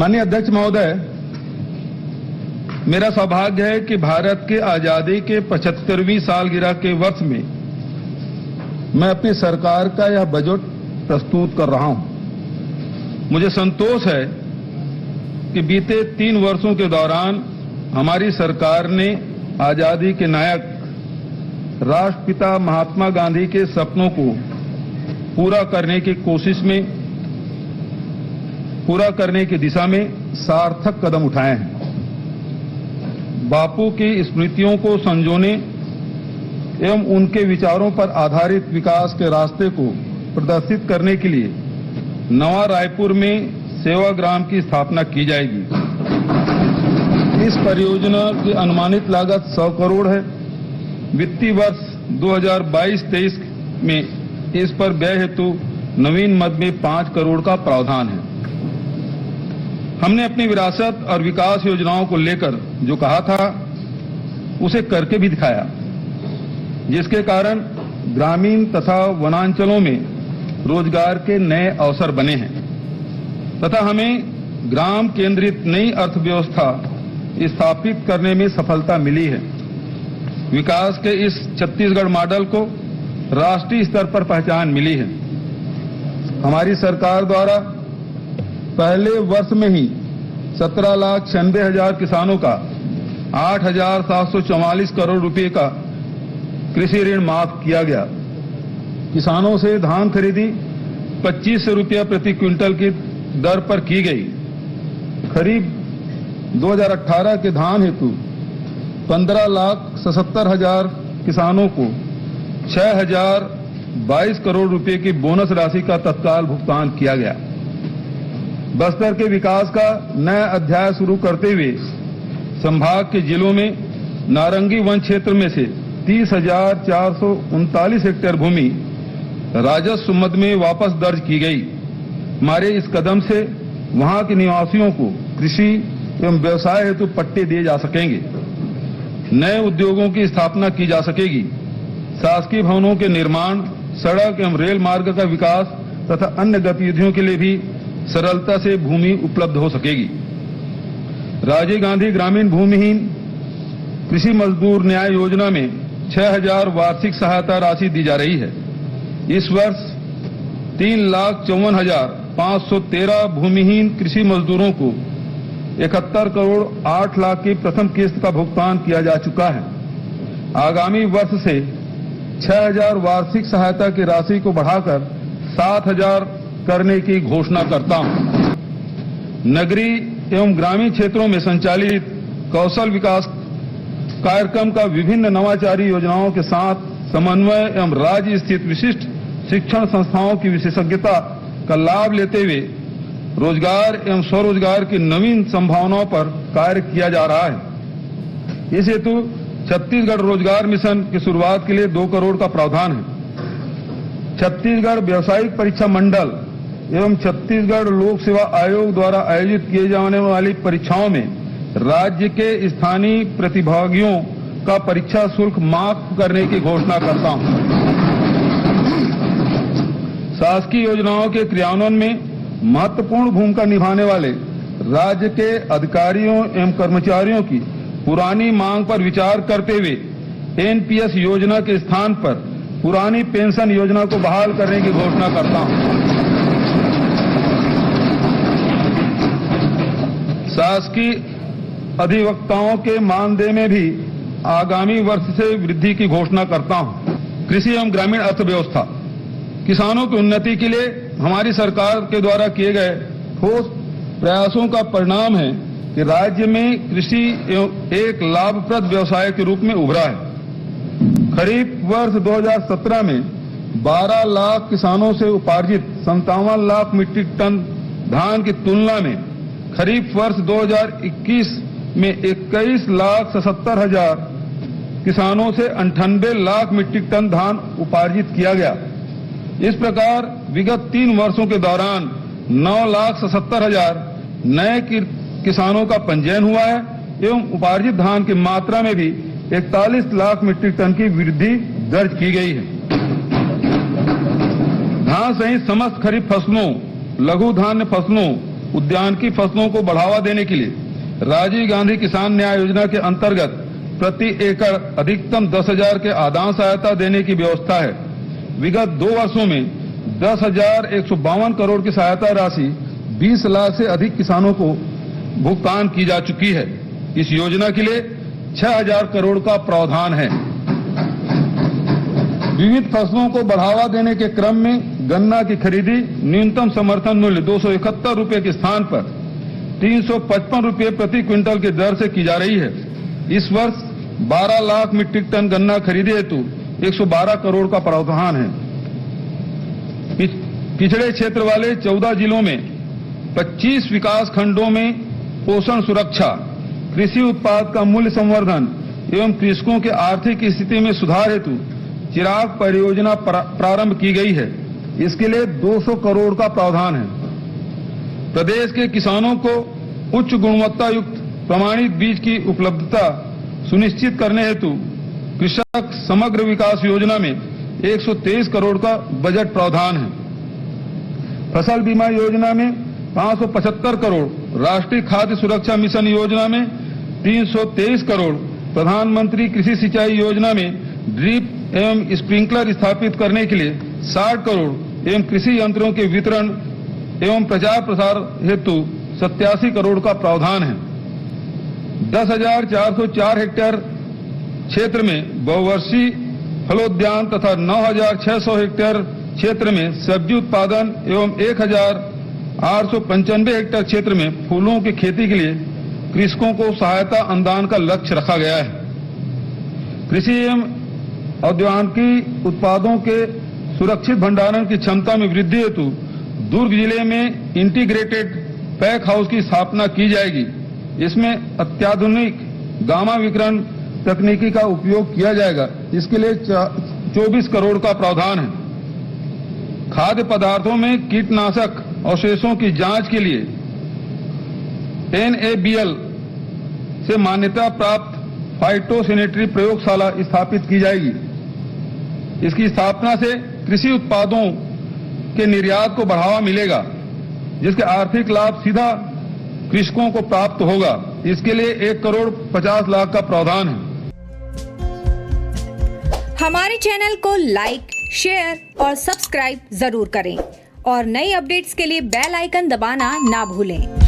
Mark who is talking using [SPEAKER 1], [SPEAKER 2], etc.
[SPEAKER 1] माननीय अध्यक्ष महोदय, मेरा सौभाग्य है कि भारत के आजादी के 75वीं सालगिरह के वर्ष में मैं अपनी सरकार का यह बजट प्रस्तुत कर रहा हूं। मुझे संतोष है कि बीते 3 वर्षों के दौरान हमारी सरकार ने आजादी के नायक राष्ट्रपिता महात्मा गांधी के सपनों को पूरा करने की दिशा में सार्थक कदम उठाए हैं। बापू की स्मृतियों को संजोने एवं उनके विचारों पर आधारित विकास के रास्ते को प्रदर्शित करने के लिए नवा रायपुर में सेवाग्राम की स्थापना की जाएगी। इस परियोजना की अनुमानित लागत 100 करोड़ है। वित्तीय वर्ष 2022-23 में इस पर व्यय हेतु नवीन मद में 5 करोड़ का प्रावधान है। हमने अपनी विरासत और विकास योजनाओं को लेकर जो कहा था उसे करके भी दिखाया, जिसके कारण ग्रामीण तथा वनांचलों में रोजगार के नए अवसर बने हैं तथा हमें ग्राम केंद्रित नई अर्थव्यवस्था स्थापित करने में सफलता मिली है। विकास के इस छत्तीसगढ़ मॉडल को राष्ट्रीय स्तर पर पहचान मिली है। हमारी सरकार द्वारा पहले वर्ष में ही 17,96,000 किसानों का 8,744 करोड़ रुपए का कृषि ऋण माफ किया गया। किसानों से धान खरीदी 2500 रुपया प्रति क्विंटल की दर पर की गई। खरीफ 2018 के धान हेतु 15,77,000 किसानों को 6,022 करोड़ रुपए की बोनस राशि का तत्काल भुगतान किया गया। बस्तर के विकास का नया अध्याय शुरू करते हुए संभाग के जिलों में नारंगी वन क्षेत्र में से 30,439 हेक्टेयर भूमि राजस्व मद में वापस दर्ज की गई। हमारे इस कदम से वहां के निवासियों को कृषि एवं व्यवसाय हेतु पट्टे दिए जा सकेंगे। नए उद्योगों की स्थापना की जा सकेगी। शासकीय भवनों के निर्माण, सड़क एवं रेल मार्ग का विकास तथा अन्य गतिविधियों के लिए भी सरलता से भूमि उपलब्ध हो सकेगी। राजीव गांधी ग्रामीण भूमिहीन कृषि मजदूर न्याय योजना में 6,000 वार्षिक सहायता राशि दी जा रही है। इस वर्ष 3,54,513 भूमिहीन कृषि मजदूरों को 71 करोड़ 8 लाख की प्रथम किस्त का भुगतान किया जा चुका है। आगामी वर्ष से 6,000 वार्षिक सहायता की राशि को बढ़ाकर 7,000 करने की घोषणा करता हूं। नगरीय एवं ग्रामीण क्षेत्रों में संचालित कौशल विकास कार्यक्रम का विभिन्न नवाचारी योजनाओं के साथ समन्वय एवं राज्य स्थित विशिष्ट शिक्षण संस्थाओं की विशेषज्ञता का लाभ लेते हुए रोजगार एवं स्वरोजगार की नवीन संभावनाओं पर कार्य किया जा रहा है। इस हेतु छत्तीसगढ़ रोजगार मिशन की शुरुआत के लिए 2 करोड़ का प्रावधान है। छत्तीसगढ़ व्यावसायिक परीक्षा मंडल एवं छत्तीसगढ़ लोक सेवा आयोग द्वारा आयोजित किए जाने वाली परीक्षाओं में राज्य के स्थानीय प्रतिभागियों का परीक्षा शुल्क माफ करने की घोषणा करता हूं। शासकीय योजनाओं के क्रियान्वयन में महत्वपूर्ण भूमिका निभाने वाले राज्य के अधिकारियों एवं कर्मचारियों की पुरानी मांग पर विचार करते हुए एनपीएस योजना के स्थान पर पुरानी पेंशन योजना को बहाल करने की घोषणा करता हूं। शासकीय अधिवक्ताओं के मानदेय में भी आगामी वर्ष से वृद्धि की घोषणा करता हूं। कृषि एवं ग्रामीण अर्थव्यवस्था, किसानों की उन्नति के लिए हमारी सरकार के द्वारा किए गए ठोस प्रयासों का परिणाम है कि राज्य में कृषि एक लाभप्रद व्यवसाय के रूप में उभरा है। खरीफ वर्ष 2017 में 12 लाख किसानों से उपार्जित 57 लाख मीट्रिक टन धान की तुलना में खरीफ वर्ष 2021 में 21,77,000 किसानों से 98 लाख मीट्रिक टन धान उपार्जित किया गया। इस प्रकार विगत 3 वर्षों के दौरान 9,77,000 नए किसानों का पंजीयन हुआ है एवं उपार्जित धान की मात्रा में भी 41 लाख मीट्रिक टन की वृद्धि दर्ज की गई है। धान सहित समस्त खरीफ फसलों, लघु धान्य फसलों उद्यान की फसलों को बढ़ावा देने के लिए राजीव गांधी किसान न्याय योजना के अंतर्गत प्रति एकड़ अधिकतम 10,000 के आदान सहायता देने की व्यवस्था है। विगत 2 वर्षों में 10,152 करोड़ की सहायता राशि 20 लाख से अधिक किसानों को भुगतान की जा चुकी है। इस योजना के लिए 6,000 करोड़ का प्रावधान है। विविध फसलों को बढ़ावा देने के क्रम में गन्ना की खरीदी न्यूनतम समर्थन मूल्य 271 रुपए के स्थान पर 355 रुपए प्रति क्विंटल की दर से की जा रही है। इस वर्ष 12 लाख मीट्रिक टन गन्ना खरीदे हेतु 112 करोड़ का प्रावधान है। पिछड़े क्षेत्र वाले 14 जिलों में 25 विकास खंडों में पोषण सुरक्षा, कृषि उत्पाद का मूल्य संवर्धन एवं कृषकों के आर्थिक स्थिति में सुधार हेतु चिराग परियोजना प्रारंभ की गई है। इसके लिए 200 करोड़ का प्रावधान है। प्रदेश के किसानों को उच्च गुणवत्ता युक्त प्रमाणित बीज की उपलब्धता सुनिश्चित करने हेतु कृषक समग्र विकास योजना में 123 करोड़ का बजट प्रावधान है। फसल बीमा योजना में 575 करोड़, राष्ट्रीय खाद्य सुरक्षा मिशन योजना में 323 करोड़, प्रधानमंत्री कृषि सिंचाई योजना में ड्रिप एवं स्प्रिंकलर स्थापित करने के लिए 60 करोड़ एवं कृषि यंत्रों के वितरण एवं प्रचार प्रसार हेतु 87 करोड़ का प्रावधान है। 10,404 हेक्टेयर क्षेत्र में बहुवर्षीय फलोद्यान तथा 9,600 हेक्टेयर क्षेत्र में सब्जी उत्पादन एवं 1,895 हेक्टेयर क्षेत्र में फूलों की खेती के लिए कृषकों को सहायता अनुदान का लक्ष्य रखा गया है। कृषि एवं औद्योगिक उत्पादों के सुरक्षित भंडारण की क्षमता में वृद्धि हेतु दुर्ग जिले में इंटीग्रेटेड पैक हाउस की स्थापना की जाएगी। इसमें अत्याधुनिक गामा विकिरण तकनीकी का उपयोग किया जाएगा। इसके लिए 24 करोड़ का प्रावधान है। खाद्य पदार्थों में कीटनाशक अवशेषों की जांच के लिए NABL से मान्यता प्राप्त फाइटोसैनिटरी प्रयोगशाला स्थापित की जाएगी। इसकी स्थापना से कृषि उत्पादों के निर्यात को बढ़ावा मिलेगा, जिसके आर्थिक लाभ सीधा कृषकों को प्राप्त होगा। इसके लिए 1 करोड़ 50 लाख का प्रावधान है।
[SPEAKER 2] हमारे चैनल को लाइक, शेयर और सब्सक्राइब जरूर करें और नई अपडेट्स के लिए बेल आइकन दबाना ना भूलें।